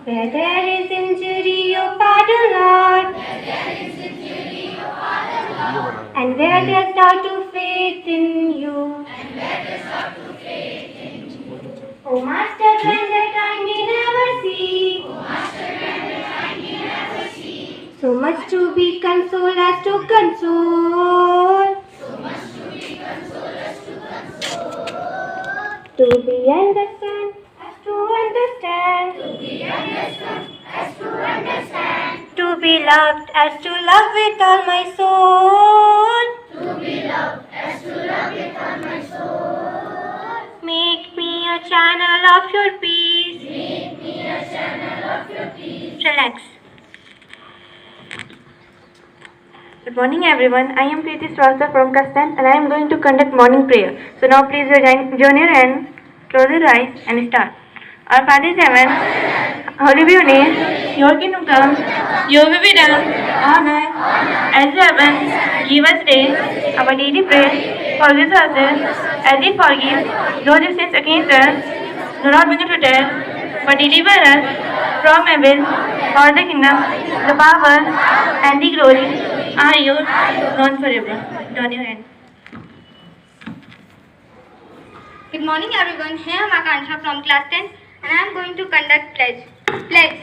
Where there is injury, O pardon, Lord. And where there's doubt to faith in you. O Master, grant that I may never see. So much to be consoled as to console. To be understand as to understand. To be loved as to love with all my soul. Make me a channel of your peace. Relax. Good morning everyone. I am Preeti Srivastava from class 10 and I am going to conduct morning prayer. So now please join your hand, close your eyes and start. Our Father is heaven, holy be your name, your kingdom come, your will be done on earth as in heaven. Give us today our daily bread, forgive us our sins as we forgive those who sin against us. Do not bring us to death, but deliver us from evil. For the kingdom, the power and the glory are yours, known forever. Join your hand. Good morning everyone. Here I am Akansha from class 10 and I am going to conduct pledge. Pledge.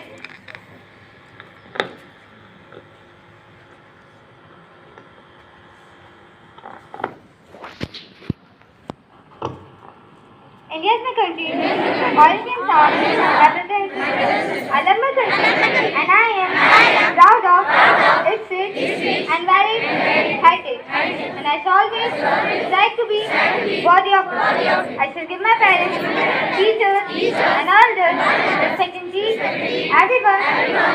India is my country. Origin sound represents. I love my country and I am proud of its rich and varied heritage. And I shall always strive to be worthy of it. I shall give my parents, teachers, and elders respect and teach everyone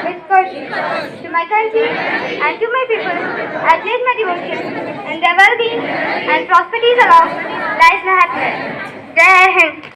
with courtesy. To my country and to my people, I pledge my devotion and their well-being and prosperities along lies my happiness. Jai Hind.